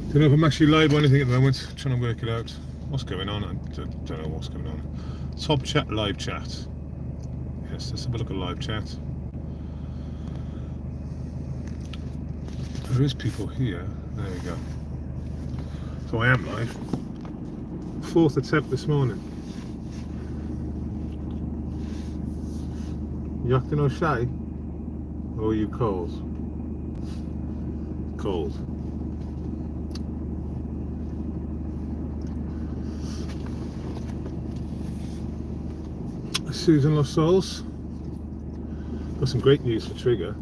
Don't know if I'm actually live or anything at the moment. Trying to work it out. What's going on? I don't know what's going on. Top chat, live chat. Yes, let's have a look at live chat. There is people here. There we go. So I am live. 4th attempt this morning. You acting all shy? Or are you cold? Cold. Susan Lost Souls. Got some great news for Trigger.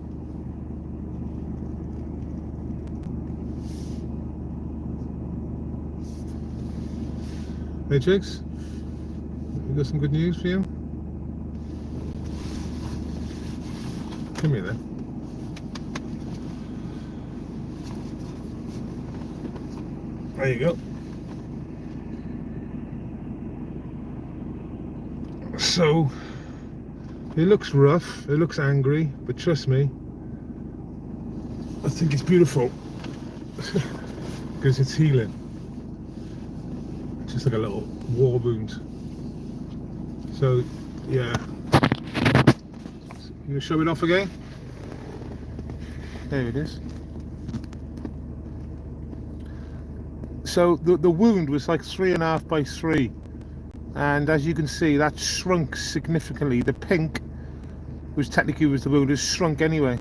Hey Jigs, we got some good news for you. Come here then. There you go. So, it looks rough, it looks angry, but trust me, I think it's beautiful because it's healing. Just like a little war wound. So, yeah. You gonna show it off again? There it is. So the wound was like 3.5 by 3, and as you can see, that shrunk significantly. The pink, which technically was the wound, has shrunk anyway.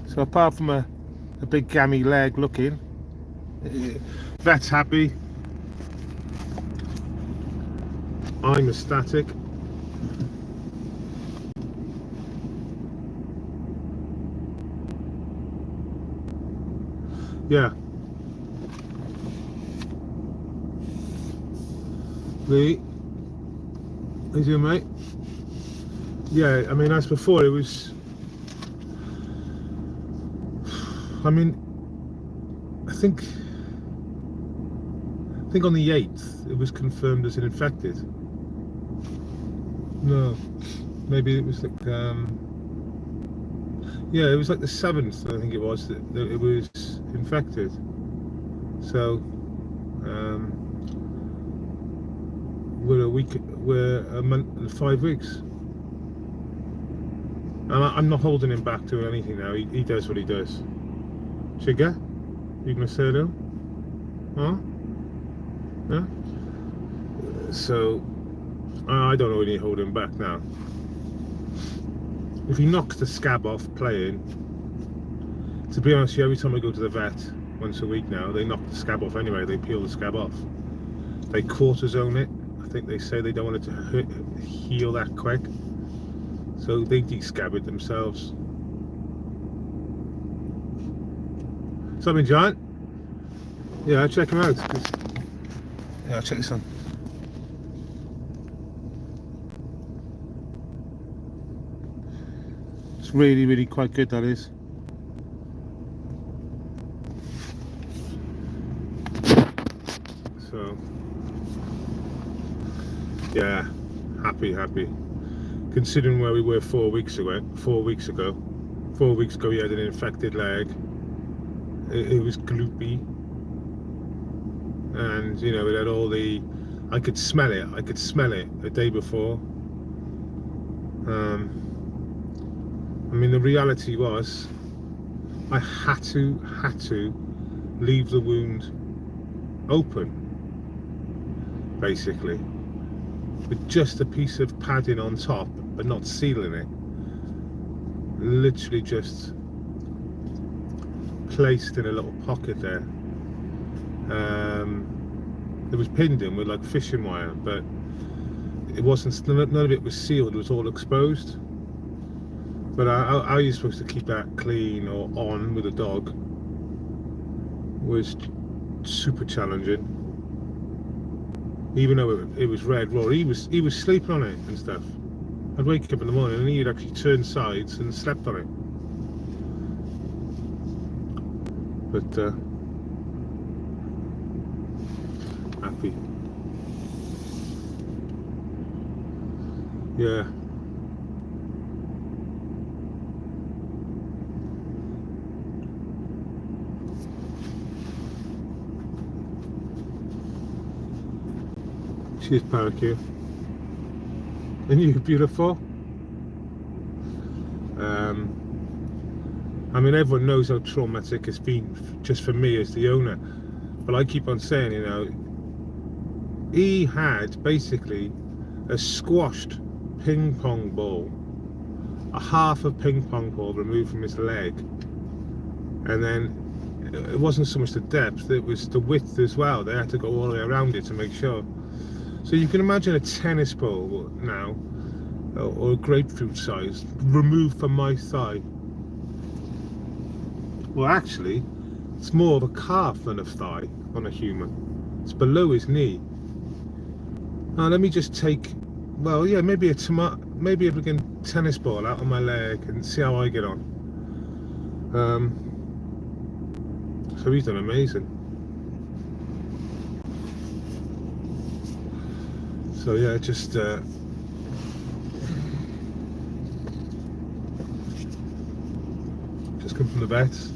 So apart from a big gammy leg looking, vet's happy. I'm ecstatic. Yeah. Lee, how you doing, mate? Yeah, I mean, as before, it was. I mean, I think on the 8th it was confirmed as an infected. No, maybe it was like yeah, it was like the 7th, I think it was, that it was infected. So we're a month and 5 weeks, and I'm not holding him back to anything now. He does what he does. Shiga, you gonna say no? Huh? Yeah. So I don't really hold him back now. If he knocks the scab off playing, to be honest, every time I go to the vet once a week now, they knock the scab off anyway. They peel the scab off. They cortisone it. I think they say they don't want it to heal that quick, so they de-scab it themselves. Something, John? Yeah, I'll check him out. Yeah, I'll check this on. It's really, really quite good, that is. So, yeah, happy. Considering where we were 4 weeks ago. 4 weeks ago, he had an infected leg. It was gloopy, and you know, it had all the. I could smell it the day before. I mean, the reality was, I had to leave the wound open, basically, with just a piece of padding on top, but not sealing it. Literally just placed in a little pocket there. It was pinned in with like fishing wire, but it wasn't. None of it was sealed. It was all exposed. But how you're supposed to keep that clean or on with a dog was super challenging. Even though it was red raw, he was sleeping on it and stuff. I'd wake up in the morning and he'd actually turn sides and slept on it. But happy. Yeah. Cheers, Parakeet. And you, beautiful. I mean, everyone knows how traumatic it's been just for me as the owner. But I keep on saying, you know, he had basically a squashed ping pong ball, a half a ping pong ball removed from his leg. And then it wasn't so much the depth, it was the width as well. They had to go all the way around it to make sure. So you can imagine a tennis ball now, or a grapefruit size, removed from my thigh. Well, actually, it's more of a calf than a thigh on a human. It's below his knee. Now let me just take, well, yeah, maybe a freaking tennis ball out on my leg and see how I get on. So he's done amazing. So yeah, just come from the vets.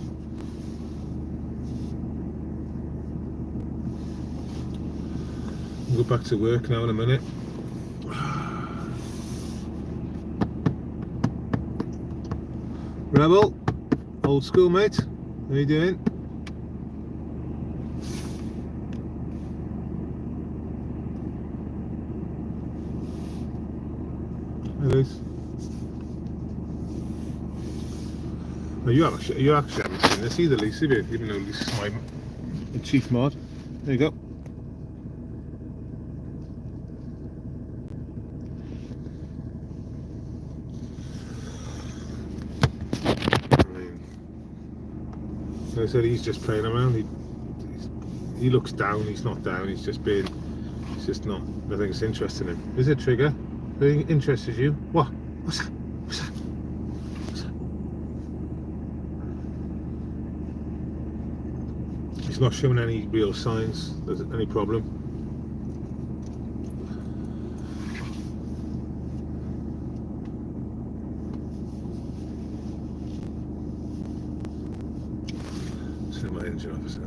We'll go back to work now in a minute. Rebel, old school mate, how you doing? It is. No, you actually haven't seen this either, Lisa, even though Lisa's my chief mod. There you go. Like I said, he's just playing around. He looks down. He's not down. He's just not. Nothing's interesting him. Is it, Trigger? Anything interests you? What? What's that? What's that? What's that? He's not showing any real signs. There's any problem. Turn my engine off a sec.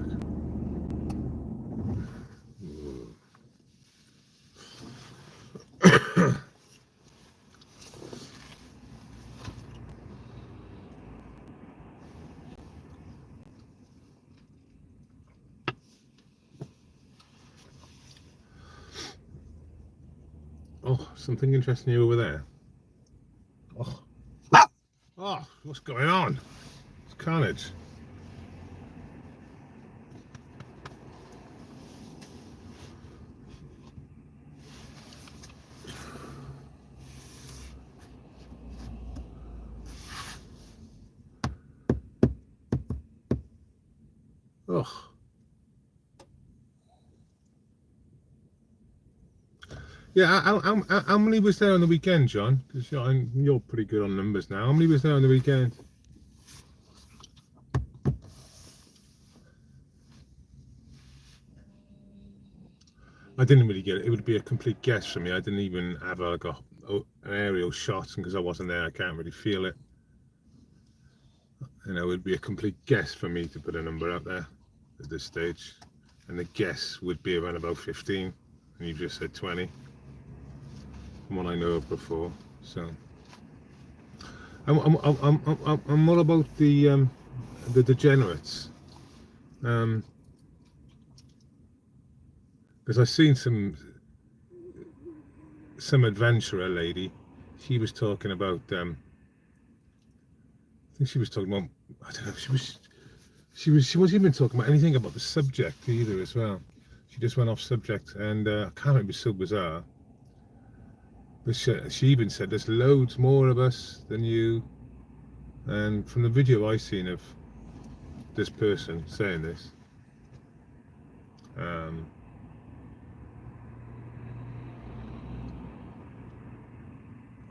Oh, something interesting over there. Oh. Oh, what's going on? It's carnage. Oh. Yeah, how many was there on the weekend, John? Because you're pretty good on numbers now. How many was there on the weekend? I didn't really get it. It would be a complete guess for me. I didn't even have an aerial shot, and because I wasn't there, I can't really feel it. You know, it would be a complete guess for me to put a number out there at this stage, and the guess would be around about 15, and you just said 20. From what I know of before, so I'm all about the degenerates, because I've seen some adventurer lady. She was talking about I think she was talking about, I don't know, she wasn't even talking about anything about the subject either as well. She just went off subject, and I can't remember. It was so bizarre. But she even said there's loads more of us than you. And from the video I seen of this person saying this,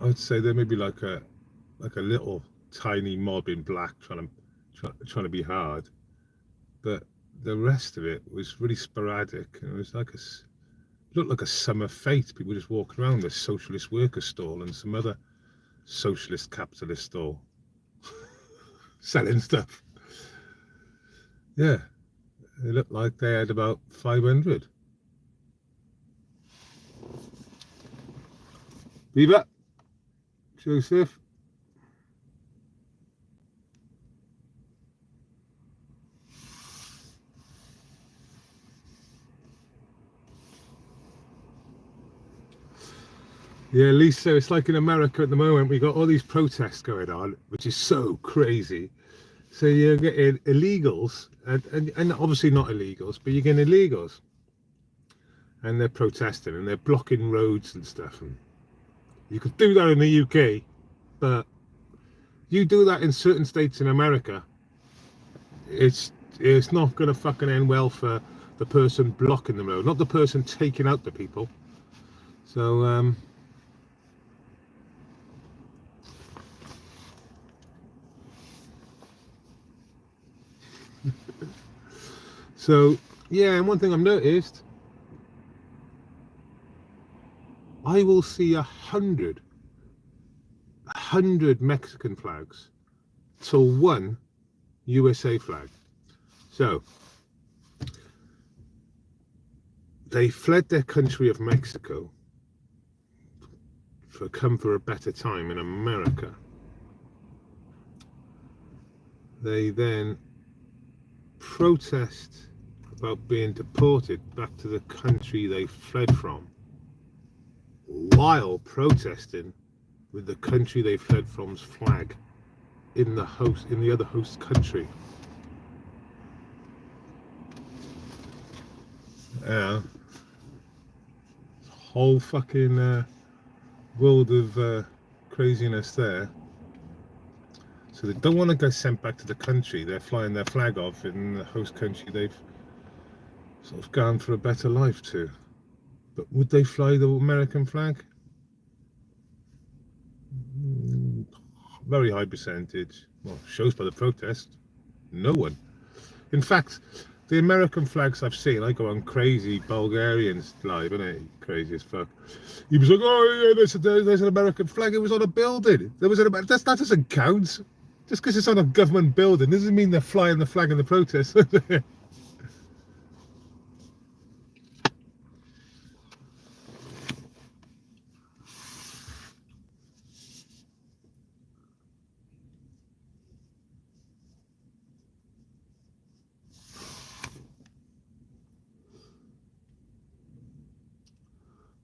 I'd say there may be like a little tiny mob in black trying to be hard, but the rest of it was really sporadic. And it was like looked like a summer fete. People just walking around the socialist worker stall and some other socialist capitalist stall selling stuff. Yeah, it looked like they had about 500. Viva, Joseph. Yeah, Lisa, it's like in America at the moment, we got all these protests going on, which is so crazy. So you're getting illegals, and obviously not illegals, but you're getting illegals. And they're protesting and they're blocking roads and stuff. And you could do that in the UK, but you do that in certain states in America, it's not going to fucking end well for the person blocking the road, not the person taking out the people. So, yeah, and one thing I've noticed, I will see 100 Mexican flags to one USA flag. So they fled their country of Mexico for come for a better time in America. They then protest about being deported back to the country they fled from, while protesting with the country they fled from's flag in the other host country. Whole fucking world of craziness there. So they don't want to get sent back to the country. They're flying their flag off in the host country they've sort of gone for a better life to. But would they fly the American flag? Very high percentage. Well, shows by the protest, no one. In fact, the American flags I've seen, I go on crazy Bulgarians live, isn't it? Crazy as fuck. He was like, oh yeah, there's an American flag. It was on a building. That doesn't count. Just because it's on a government building doesn't mean they're flying the flag in the protest.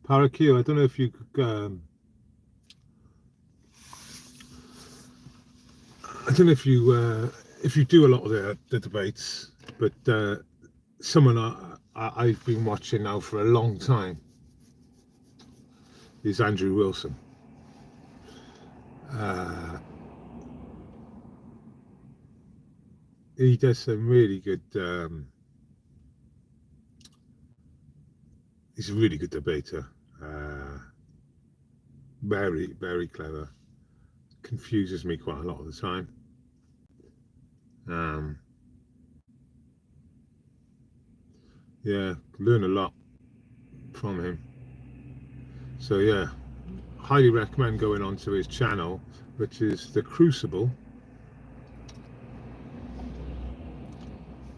Parakeet, I don't know if you I don't know if you do a lot of the debates, but someone I've been watching now for a long time is Andrew Wilson. He does some really good. He's a really good debater. Very, very clever. Confuses me quite a lot of the time. Yeah, learn a lot from him. So yeah, highly recommend going onto his channel, which is The Crucible,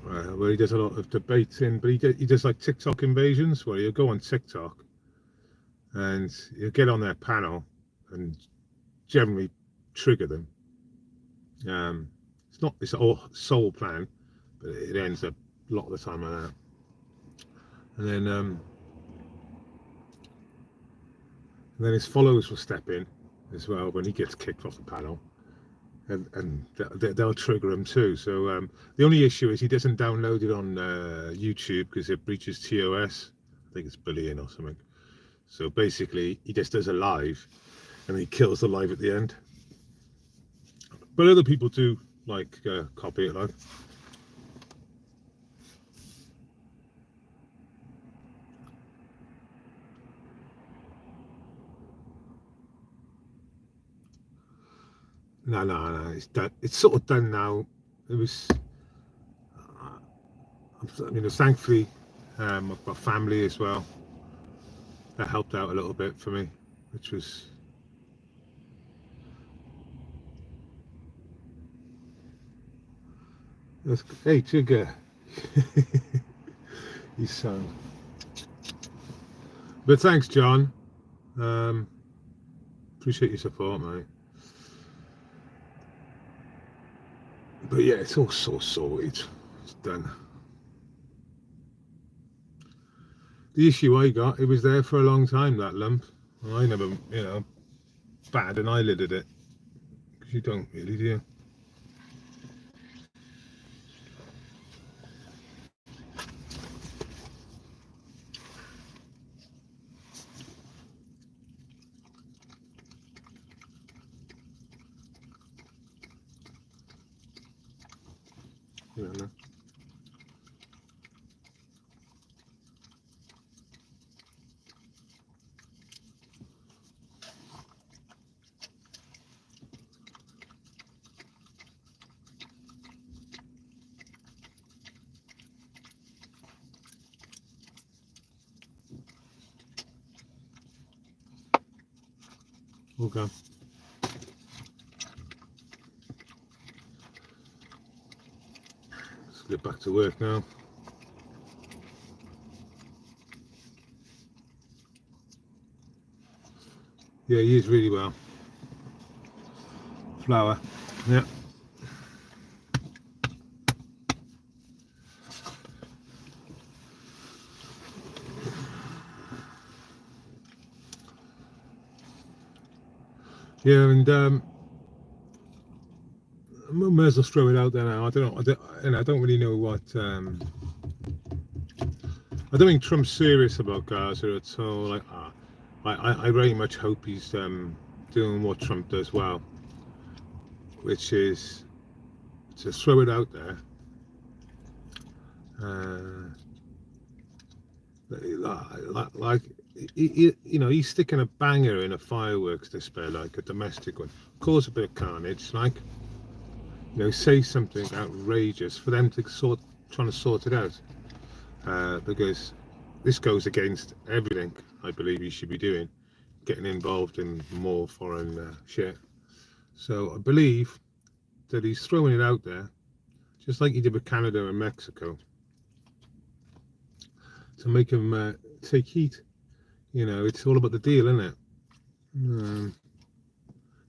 where he does a lot of debating, but he does like TikTok invasions, where you go on TikTok and you get on their panel and generally trigger them. It's all soul plan, but it ends up a lot of the time like that. And then his followers will step in as well when he gets kicked off the panel, and they'll trigger him too. So the only issue is he doesn't download it on YouTube because it breaches TOS. I think it's bullying or something. So basically, he just does a live, and he kills the live at the end. But other people do like copy it like. No, it's done. It's sort of done now. It was, thankfully, I've got family as well. That helped out a little bit for me, which was. Hey, Jigger. He's so. But thanks, John. Appreciate your support, mate. But yeah, it's all so sorted. It's done. The issue I got, it was there for a long time, that lump. I never, batted an eyelid at it. Because you don't really, do you? You don't know. Okay. Let's get back to work now. Yeah, he is really well. Flower. Yeah. Yeah, and I may as well throw it out there now. I don't really know what. I don't think Trump's serious about Gaza at all. Like, I very much hope he's doing what Trump does well, which is to throw it out there. Like he's sticking a banger in a fireworks display, like a domestic one, cause a bit of carnage, like, say something outrageous for them to trying to sort it out, because this goes against everything I believe he should be doing, getting involved in more foreign shit. So I believe that he's throwing it out there, just like he did with Canada and Mexico, to make them take heat. It's all about the deal, isn't it?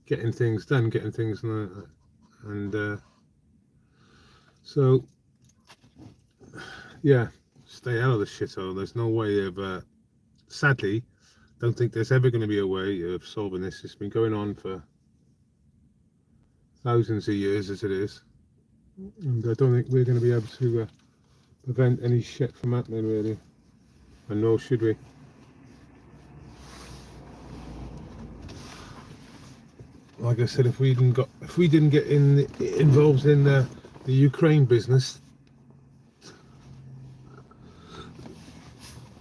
Getting things done, getting things, and so yeah, stay out of the shithole. There's no way of. Sadly, don't think there's ever going to be a way of solving this. It's been going on for thousands of years as it is, and I don't think we're going to be able to prevent any shit from happening, really, and nor should we. Like I said, if we didn't get involved in the Ukraine business,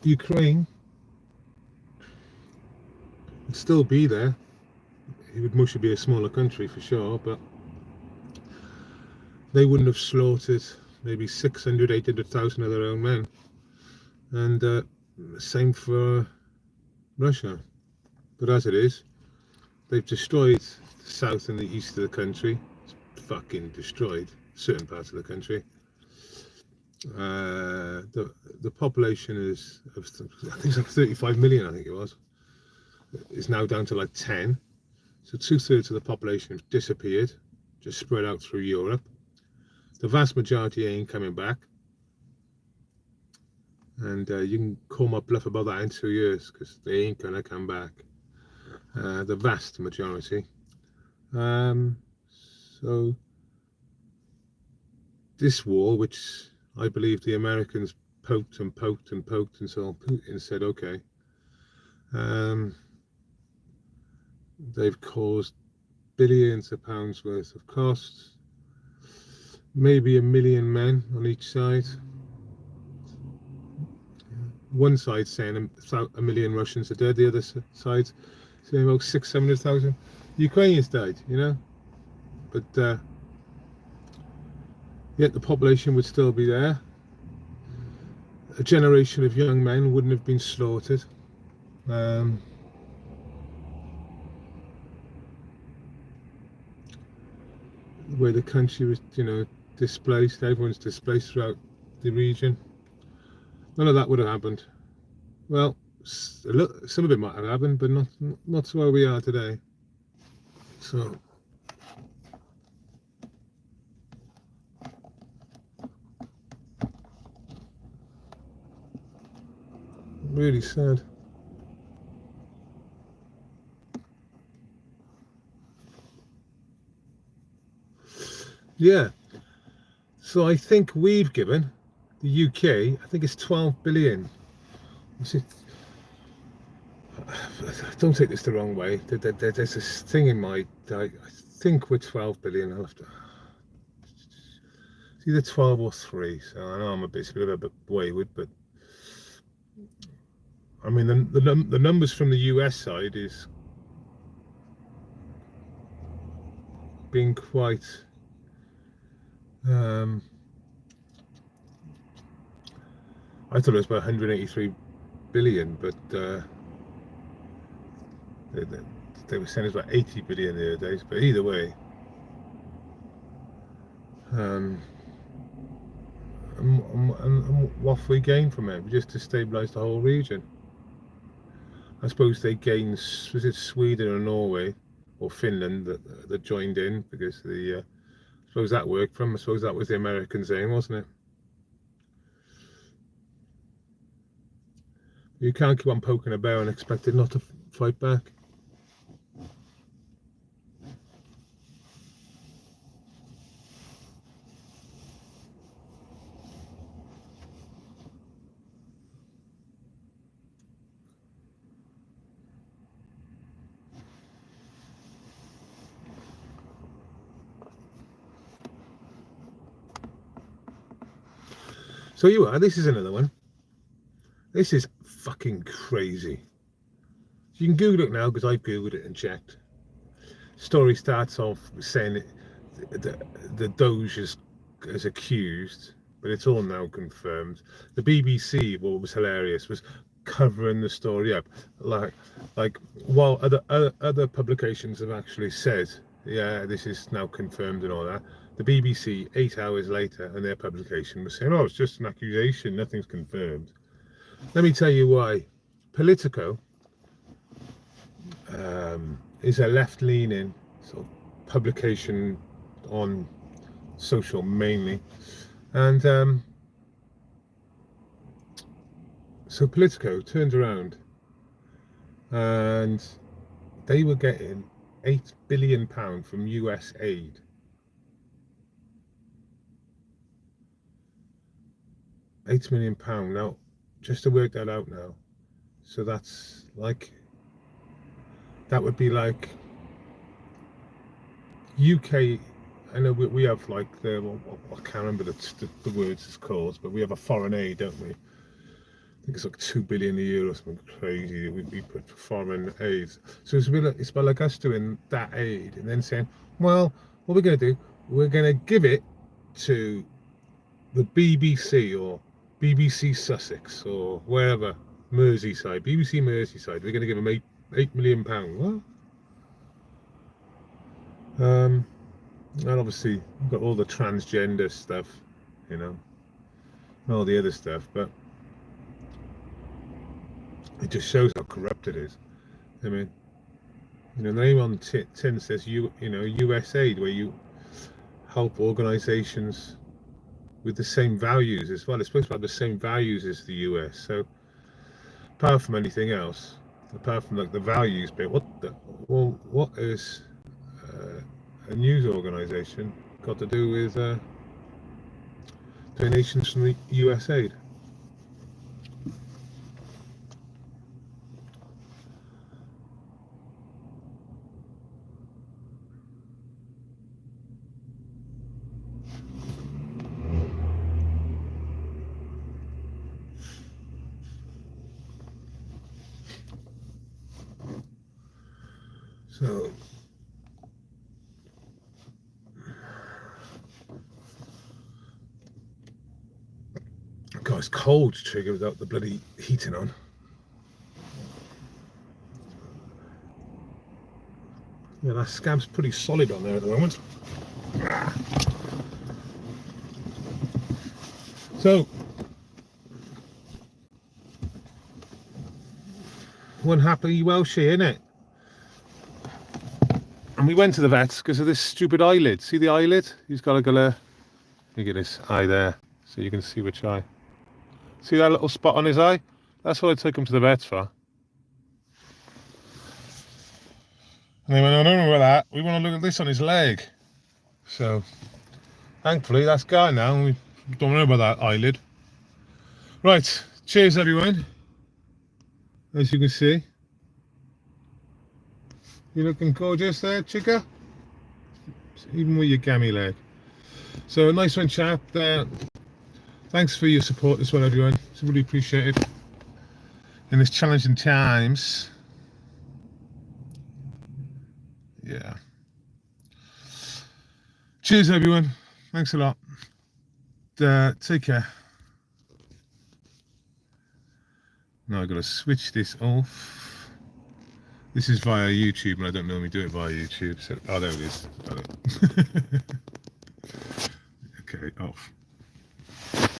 Ukraine would still be there. It would mostly be a smaller country for sure, but they wouldn't have slaughtered maybe 600, 800,000 of their own men. And same for Russia. But as it is, they've destroyed the south and the east of the country. It's fucking destroyed certain parts of the country. The population is, I think it's like 35 million, I think it was. It's now down to like 10. So 2/3 of the population have disappeared, just spread out through Europe. The vast majority ain't coming back. And you can call my bluff about that in 2 years, because they ain't gonna come back. The vast majority. So this war, which I believe the Americans poked until Putin said, okay. They've caused billions of pounds worth of costs, maybe 1 million men on each side. One side saying 1 million Russians are dead, the other side saying about 600,000 Ukrainians died, but yet the population would still be there. A generation of young men wouldn't have been slaughtered. Where the country was, displaced, everyone's displaced throughout the region. None of that would have happened. Well, some of it might have happened, but not to where we are today. So really sad. Yeah. So I think we've given the UK, I think it's 12 billion. Don't take this the wrong way. There's this thing in my. I think we're 12 billion. I'll have to. It's either 12 or 3. So I know I'm a bit wayward, but I mean the numbers from the US side is being quite. I thought it was about 183 billion, but they were saying it's about 80 billion the other days. But either way, and what have we gained from it? Just to stabilise the whole region. I suppose they gained, was it Sweden or Norway or Finland that joined in because the I suppose that worked from. I suppose that was the Americans' aim, wasn't it? You can't keep on poking a bear and expect it not to fight back. So you are. This is another one. This is fucking crazy. You can Google it now because I've Googled it and checked. Story starts off saying the Doge is accused, but it's all now confirmed. The BBC, what was hilarious, was covering the story up, like while other publications have actually said, yeah, this is now confirmed and all that. The BBC 8 hours later, and their publication was saying, oh, it's just an accusation, nothing's confirmed. Let me tell you why. Politico is a left-leaning sort of publication on social mainly, and so Politico turned around and they were getting £8 billion from US aid. £8 million now, just to work that out now. So that's like, that would be like UK. I know we have like I can't remember the words it's called, but we have a foreign aid, don't we? I think it's like 2 billion a year or something crazy we put for foreign aid. So it's about like us doing that aid and then saying, well, what we're going to do, we're going to give it to the BBC or BBC Sussex or wherever, Merseyside, BBC Merseyside. We're going to give them £8 million. What? And obviously we've got all the transgender stuff, you know, and all the other stuff, but it just shows how corrupt it is. I mean, you know, the name on tin says US aid, where you help organisations with the same values as well. It's supposed to have the same values as the US. So apart from anything else, apart from like the values bit, what is a news organisation got to do with donations from the US aid? So God, it's cold to trigger without the bloody heating on. Yeah, that scab's pretty solid on there at the moment. So, one happy Welshie, innit? And we went to the vet because of this stupid eyelid. See the eyelid? He's got look at this eye there, so you can see which eye. See that little spot on his eye? That's what I took him to the vet for. And they went, I don't know about that. We want to look at this on his leg. So, thankfully, that's gone now. And we don't know about that eyelid. Right, cheers everyone. As you can see, you're looking gorgeous there, chica. Even with your gammy leg. So, a nice one, chap. Thanks for your support as well, everyone. It's really appreciated in this challenging times. Yeah. Cheers, everyone. Thanks a lot. Take care. Now I've got to switch this off. This is via YouTube, and I don't normally do it via YouTube. So, oh, there it is. Got it. Okay, off.